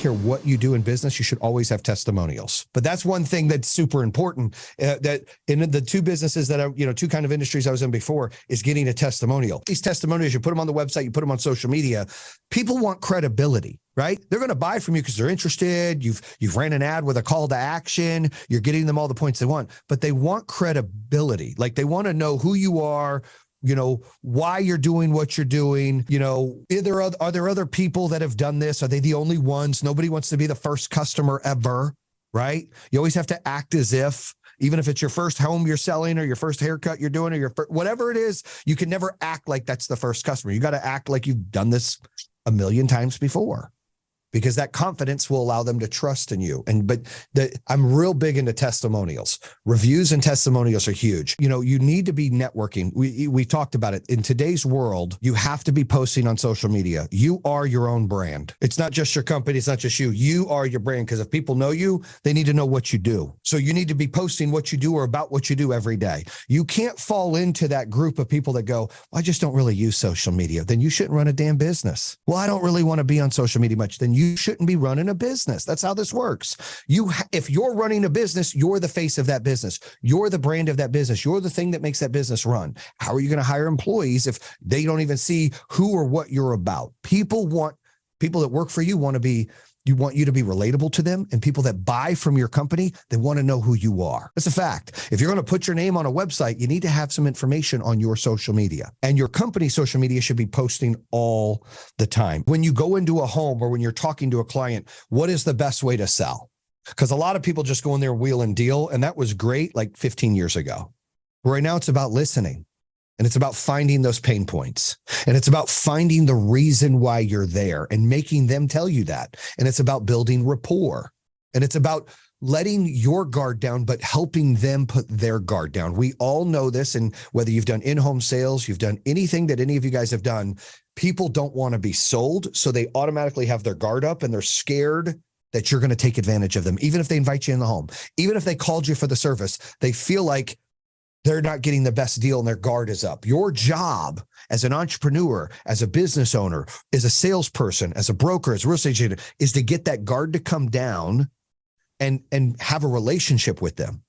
care what you do in business, you should always have testimonials. But that's one thing that's super important, that in the two businesses that I, two kind of industries I was in before, is getting a testimonial. These testimonials, you put them on the website, you put them on social media. People want credibility, right? They're going to buy from you because they're interested. You've ran an ad with a call to action. There getting them all the points they want, but they want credibility. Like they want to know who you are, why you're doing what you're doing. Are there other people that have done this? Are they the only ones? Nobody wants to be the first customer ever, right? You always have to act as if, even if it's your first home you're selling or your first haircut you're doing or whatever it is, you can never act like that's the first customer. You got to act like you've done this a million times before, because that confidence will allow them to trust in you. I'm real big into testimonials. Reviews and testimonials are huge. You need to be networking. We talked about it. In today's world, you have to be posting on social media. You are your own brand. It's not just your company. It's not just you. You are your brand, because if people know you, they need to know what you do. So you need to be posting what you do or about what you do every day. You can't fall into that group of people that go, I just don't really use social media. Then you shouldn't run a damn business. Well, I don't really want to be on social media much. Then you shouldn't be running a business. That's how this works. If you're running a business, you're the face of that business. You're the brand of that business. You're the thing that makes that business run. How are you going to hire employees if they don't even see who or what you're about? People that work for you want you to be relatable to them, and people that buy from your company, they want to know who you are. That's a fact. If you're going to put your name on a website, you need to have some information on your social media, and your company's social media should be posting all the time. When you go into a home or when you're talking to a client, what is the best way to sell? Because a lot of people just go in there, wheel and deal. And that was great like 15 years ago. Right now it's about listening. And it's about finding those pain points. And it's about finding the reason why you're there and making them tell you that. And it's about building rapport. And it's about letting your guard down, but helping them put their guard down. We all know this. And whether you've done in-home sales, you've done anything that any of you guys have done, people don't want to be sold. So they automatically have their guard up and they're scared that you're going to take advantage of them. Even if they invite you in the home, even if they called you for the service, they feel like they're not getting the best deal and their guard is up. Your job as an entrepreneur, as a business owner, as a salesperson, as a broker, as a real estate agent, is to get that guard to come down and have a relationship with them.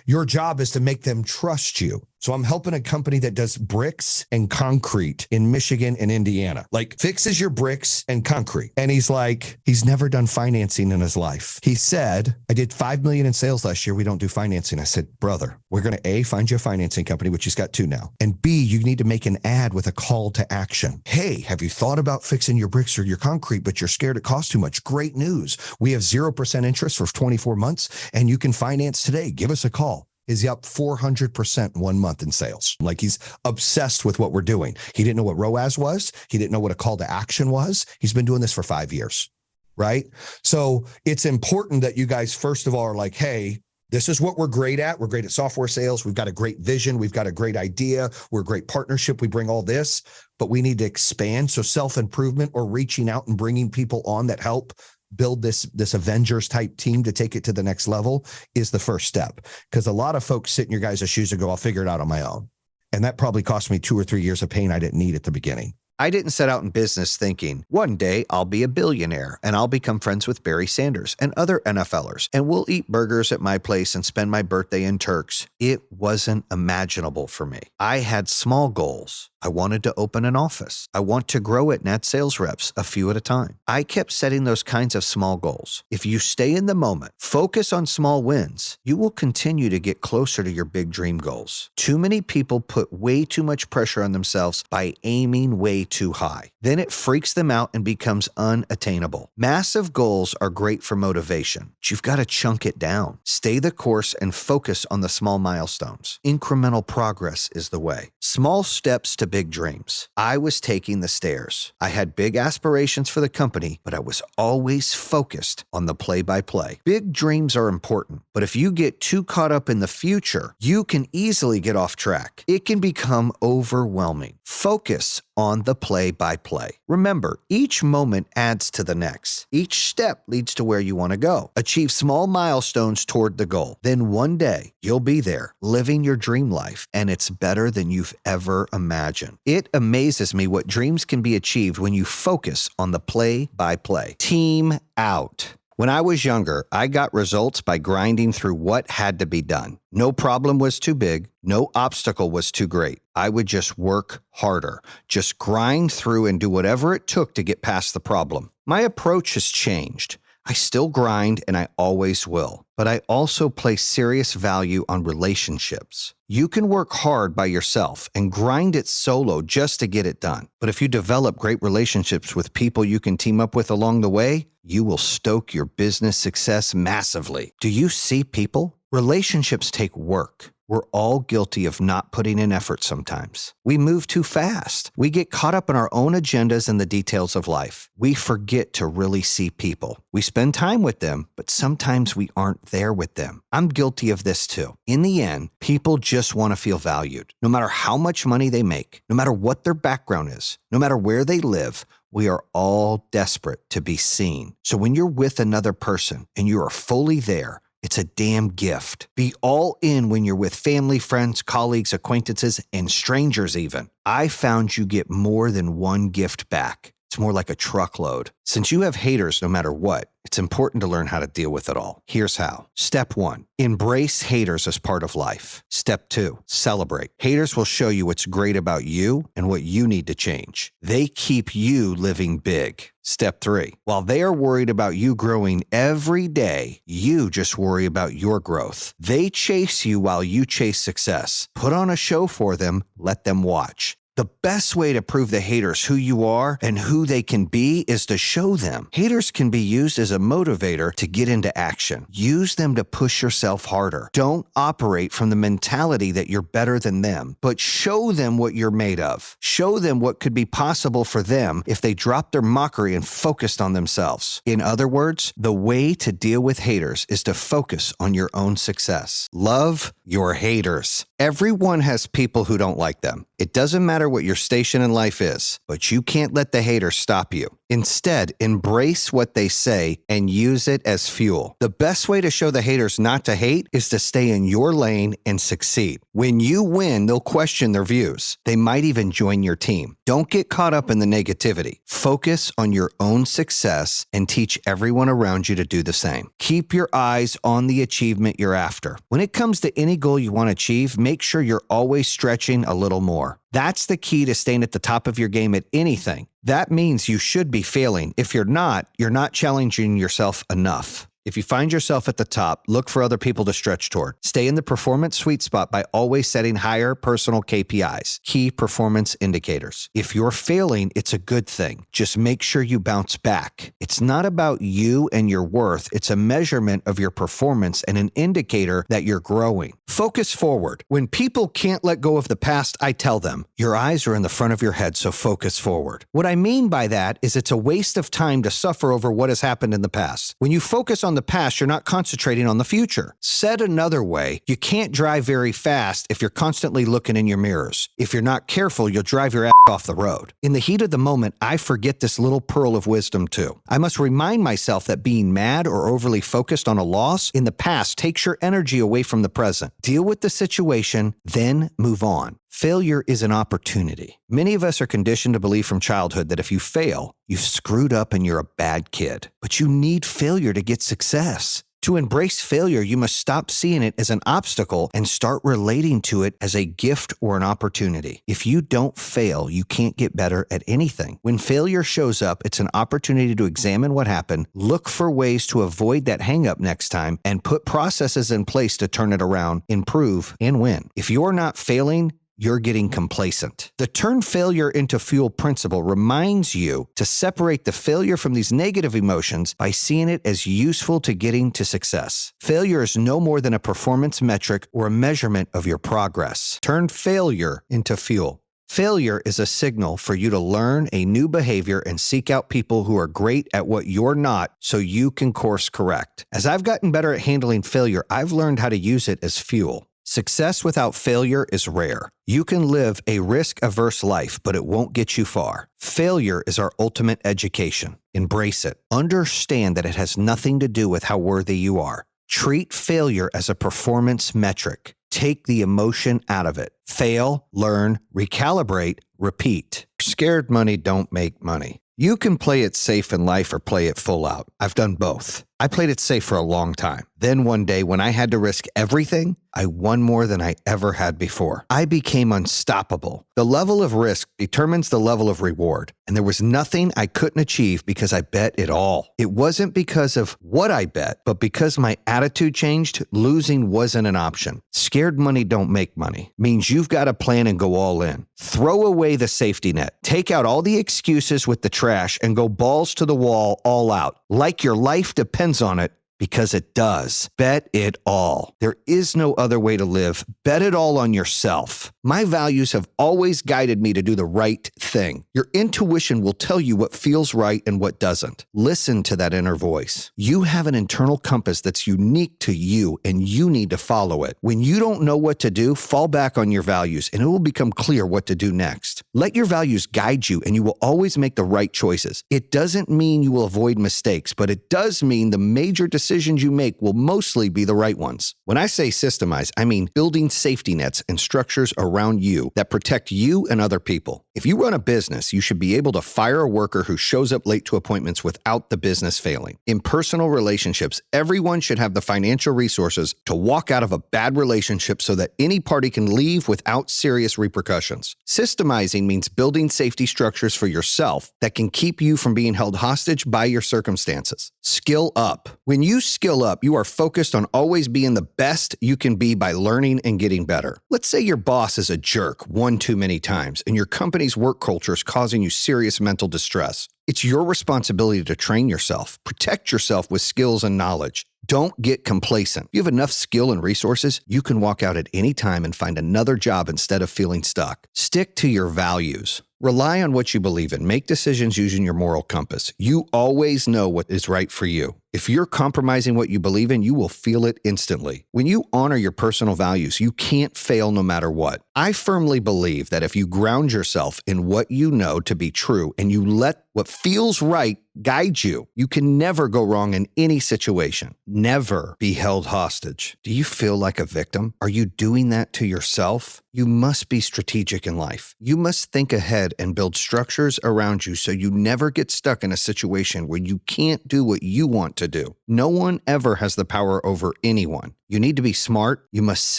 Your job is to make them trust you. So I'm helping a company that does bricks and concrete in Michigan and Indiana, like fixes your bricks and concrete. And he's never done financing in his life. He said, I did 5 million in sales last year. We don't do financing. I said, brother, we're going to find you a financing company, which he's got 2 now. And B, you need to make an ad with a call to action. Hey, have you thought about fixing your bricks or your concrete, but you're scared it costs too much? Great news. We have 0% interest for 24 months and you can finance today. Give us a call. Is he up 400% 1 month in sales? Like he's obsessed with what we're doing. He didn't know what ROAS was. He didn't know what a call to action was. He's been doing this for 5 years, right? So it's important that you guys, first of all, are like, hey, this is what we're great at. We're great at software sales. We've got a great vision. We've got a great idea. We're a great partnership. We bring all this, but we need to expand. So self-improvement or reaching out and bringing people on that help build this Avengers type team to take it to the next level is the first step. Because a lot of folks sit in your guys' shoes and go, I'll figure it out on my own. And that probably cost me 2 or 3 years of pain I didn't need at the beginning. I didn't set out in business thinking, one day I'll be a billionaire and I'll become friends with Barry Sanders and other NFLers and we'll eat burgers at my place and spend my birthday in Turks. It wasn't imaginable for me. I had small goals. I wanted to open an office. I want to grow it and add sales reps a few at a time. I kept setting those kinds of small goals. If you stay in the moment, focus on small wins, you will continue to get closer to your big dream goals. Too many people put way too much pressure on themselves by aiming way too high. Then it freaks them out and becomes unattainable. Massive goals are great for motivation, but you've got to chunk it down. Stay the course and focus on the small milestones. Incremental progress is the way. Small steps to big dreams. I was taking the stairs. I had big aspirations for the company, but I was always focused on the play-by-play. Big dreams are important, but if you get too caught up in the future, you can easily get off track. It can become overwhelming. Focus on the play-by-play. Remember, each moment adds to the next. Each step leads to where you want to go. Achieve small milestones toward the goal. Then one day, you'll be there, living your dream life, and it's better than you've ever imagined. action. It amazes me what dreams can be achieved when you focus on the play-by-play. Team out. When I was younger, I got results by grinding through what had to be done. No problem was too big. No obstacle was too great. I would just work harder, just grind through and do whatever it took to get past the problem. My approach has changed. I still grind and I always will, but I also place serious value on relationships. You can work hard by yourself and grind it solo just to get it done. But if you develop great relationships with people you can team up with along the way, you will stoke your business success massively. Do you see people? Relationships take work. We're all guilty of not putting in effort sometimes. We move too fast. We get caught up in our own agendas and the details of life. We forget to really see people. We spend time with them, but sometimes we aren't there with them. I'm guilty of this too. In the end, people just want to feel valued. No matter how much money they make, no matter what their background is, no matter where they live, we are all desperate to be seen. So when you're with another person and you are fully there, it's a damn gift. Be all in when you're with family, friends, colleagues, acquaintances, and strangers even. I found you get more than one gift back. It's more like a truckload. Since you have haters no matter what, it's important to learn how to deal with it all. Here's how. Step 1, embrace haters as part of life. Step 2, celebrate. Haters will show you what's great about you and what you need to change. They keep you living big. Step 3, while they are worried about you growing every day, you just worry about your growth. They chase you while you chase success. Put on a show for them, let them watch. The best way to prove the haters who you are and who they can be is to show them. Haters can be used as a motivator to get into action. Use them to push yourself harder. Don't operate from the mentality that you're better than them, but show them what you're made of. Show them what could be possible for them if they dropped their mockery and focused on themselves. In other words, the way to deal with haters is to focus on your own success. Love your haters. Everyone has people who don't like them. It doesn't matter what your station in life is, but you can't let the haters stop you. Instead, embrace what they say and use it as fuel. The best way to show the haters not to hate is to stay in your lane and succeed. When you win, they'll question their views. They might even join your team. Don't get caught up in the negativity. Focus on your own success and teach everyone around you to do the same. Keep your eyes on the achievement you're after. When it comes to any goal you want to achieve, make sure you're always stretching a little more. That's the key to staying at the top of your game at anything. That means you should be failing. If you're not challenging yourself enough. If you find yourself at the top, look for other people to stretch toward. Stay in the performance sweet spot by always setting higher personal KPIs, key performance indicators. If you're failing, it's a good thing. Just make sure you bounce back. It's not about you and your worth. It's a measurement of your performance and an indicator that you're growing. Focus forward. When people can't let go of the past, I tell them, your eyes are in the front of your head, so focus forward. What I mean by that is it's a waste of time to suffer over what has happened in the past. When you focus on the past, you're not concentrating on the future. Said another way, you can't drive very fast if you're constantly looking in your mirrors. If you're not careful, you'll drive your ass off the road. In the heat of the moment, I forget this little pearl of wisdom too. I must remind myself that being mad or overly focused on a loss in the past takes your energy away from the present. Deal with the situation, then move on. Failure is an opportunity. Many of us are conditioned to believe from childhood that if you fail, you've screwed up and you're a bad kid. But you need failure to get success. To embrace failure, you must stop seeing it as an obstacle and start relating to it as a gift or an opportunity. If you don't fail, you can't get better at anything. When failure shows up, it's an opportunity to examine what happened, look for ways to avoid that hang-up next time, and put processes in place to turn it around, improve, and win. If you're not failing, you're getting complacent. The turn failure into fuel principle reminds you to separate the failure from these negative emotions by seeing it as useful to getting to success. Failure is no more than a performance metric or a measurement of your progress. Turn failure into fuel. Failure is a signal for you to learn a new behavior and seek out people who are great at what you're not so you can course correct. As I've gotten better at handling failure, I've learned how to use it as fuel. Success without failure is rare. You can live a risk-averse life, but it won't get you far. Failure is our ultimate education. Embrace it. Understand that it has nothing to do with how worthy you are. Treat failure as a performance metric. Take the emotion out of it. Fail, learn, recalibrate, repeat. Scared money don't make money. You can play it safe in life or play it full out. I've done both. I played it safe for a long time. Then one day when I had to risk everything, I won more than I ever had before. I became unstoppable. The level of risk determines the level of reward. And there was nothing I couldn't achieve because I bet it all. It wasn't because of what I bet, but because my attitude changed, losing wasn't an option. Scared money don't make money. Means you've got to plan and go all in. Throw away the safety net. Take out all the excuses with the trash and go balls to the wall all out. Like your life depends on it, because it does. Bet it all. There is no other way to live. Bet it all on yourself. My values have always guided me to do the right thing. Your intuition will tell you what feels right and what doesn't. Listen to that inner voice. You have an internal compass that's unique to you, and you need to follow it. When you don't know what to do, fall back on your values, and it will become clear what to do next. Let your values guide you, and you will always make the right choices. It doesn't mean you will avoid mistakes, but it does mean the major decisions you make will mostly be the right ones. When I say systemize, I mean building safety nets and structures around you that protect you and other people. If you run a business, you should be able to fire a worker who shows up late to appointments without the business failing. In personal relationships, everyone should have the financial resources to walk out of a bad relationship so that any party can leave without serious repercussions. Systemizing means building safety structures for yourself that can keep you from being held hostage by your circumstances. Skill up. When you skill up, you are focused on always being the best you can be by learning and getting better. Let's say your boss is a jerk one too many times and your company's work culture is causing you serious mental distress. It's your responsibility to train yourself, protect yourself with skills and knowledge. Don't get complacent. If you have enough skill and resources, you can walk out at any time and find another job instead of feeling stuck. Stick to your values. Rely on what you believe in. Make decisions using your moral compass. You always know what is right for you. If you're compromising what you believe in, you will feel it instantly. When you honor your personal values, you can't fail no matter what. I firmly believe that if you ground yourself in what you know to be true and you let what feels right guide you, you can never go wrong in any situation. Never be held hostage. Do you feel like a victim? Are you doing that to yourself? You must be strategic in life. You must think ahead and build structures around you so you never get stuck in a situation where you can't do what you want to do. No one ever has the power over anyone. You need to be smart. You must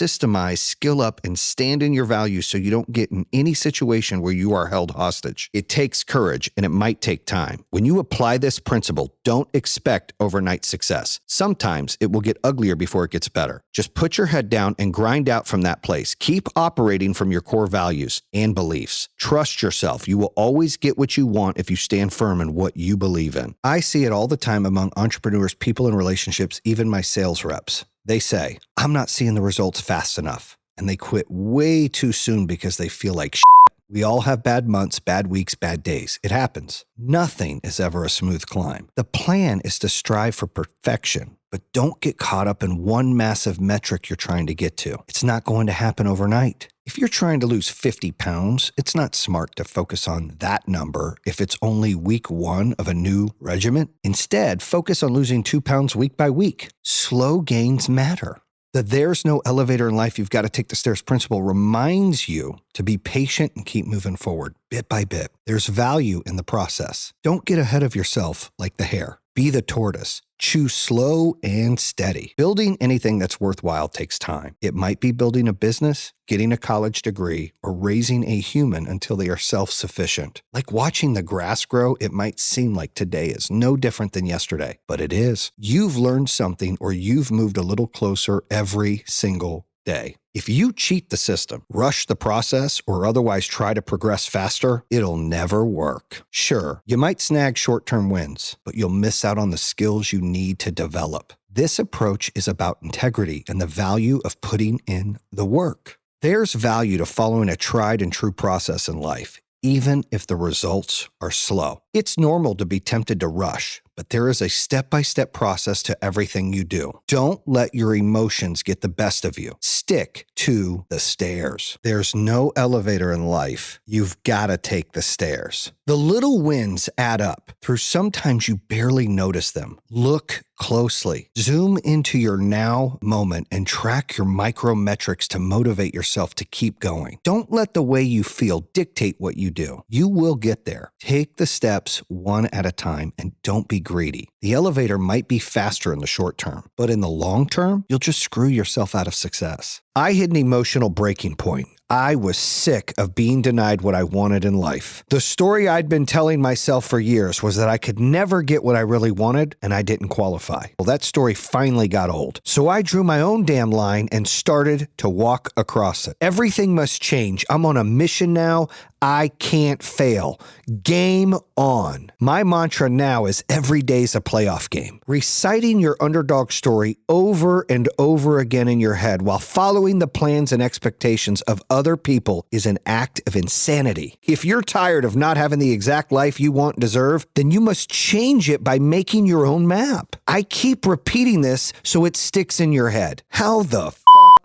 systemize, skill up, and stand in your values so you don't get in any situation where you are held hostage. It takes courage, and it might take time. When you apply this principle, don't expect overnight success. Sometimes it will get uglier before it gets better. Just put your head down and grind out from that place. Keep operating from your core values and beliefs. Trust yourself. You will always get what you want if you stand firm in what you believe in. I see it all the time among entrepreneurs, people in relationships, even my sales reps. They say, I'm not seeing the results fast enough. And they quit way too soon because they feel like shit. We all have bad months, bad weeks, bad days. It happens. Nothing is ever a smooth climb. The plan is to strive for perfection, but don't get caught up in one massive metric you're trying to get to. It's not going to happen overnight. If you're trying to lose 50 pounds, it's not smart to focus on that number if it's only week 1 of a new regimen. Instead, focus on losing 2 pounds week by week. Slow gains matter. The there's no elevator in life, you've got to take the stairs principle reminds you to be patient and keep moving forward bit by bit. There's value in the process. Don't get ahead of yourself like the hare. Be the tortoise. Choose slow and steady. Building anything that's worthwhile takes time. It might be building a business, getting a college degree, or raising a human until they are self-sufficient. Like watching the grass grow, it might seem like today is no different than yesterday, but it is. You've learned something or you've moved a little closer every single day. If you cheat the system, rush the process, or otherwise try to progress faster, it'll never work. Sure, you might snag short-term wins, but you'll miss out on the skills you need to develop. This approach is about integrity and the value of putting in the work. There's value to following a tried and true process in life, even if the results are slow. It's normal to be tempted to rush, but there is a step-by-step process to everything you do. Don't let your emotions get the best of you. Stick to the stairs. There's no elevator in life. You've got to take the stairs. The little wins add up. Through sometimes you barely notice them. Look closely. Zoom into your now moment and track your micro metrics to motivate yourself to keep going. Don't let the way you feel dictate what you do. You will get there. Take the steps one at a time and don't be greedy. The elevator might be faster in the short term, but in the long term, you'll just screw yourself out of success. I hit an emotional breaking point. I was sick of being denied what I wanted in life. The story I'd been telling myself for years was that I could never get what I really wanted and I didn't qualify. Well, that story finally got old. So I drew my own damn line and started to walk across it. Everything must change. I'm on a mission now. I can't fail. Game on. My mantra now is every day's a playoff game. Reciting your underdog story over and over again in your head while following the plans and expectations of other people is an act of insanity. If you're tired of not having the exact life you want and deserve, then you must change it by making your own map. I keep repeating this so it sticks in your head. How the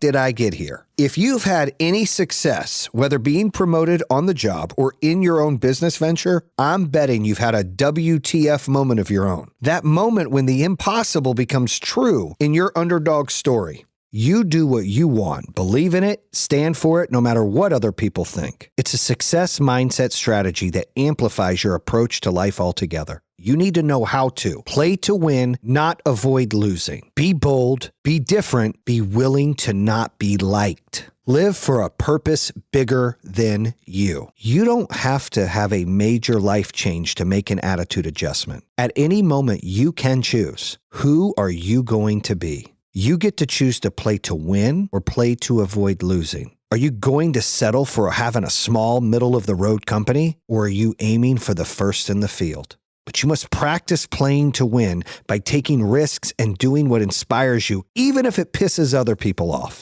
did I get here? If you've had any success, whether being promoted on the job or in your own business venture, I'm betting you've had a WTF moment of your own. That moment when the impossible becomes true in your underdog story. You do what you want, believe in it, stand for it, no matter what other people think. It's a success mindset strategy that amplifies your approach to life altogether. You need to know how to play to win, not avoid losing. Be bold, be different, be willing to not be liked. Live for a purpose bigger than you. You don't have to have a major life change to make an attitude adjustment. At any moment, you can choose. Who are you going to be? You get to choose to play to win or play to avoid losing. Are you going to settle for having a small, middle-of-the-road company, or are you aiming for the first in the field? But you must practice playing to win by taking risks and doing what inspires you, even if it pisses other people off.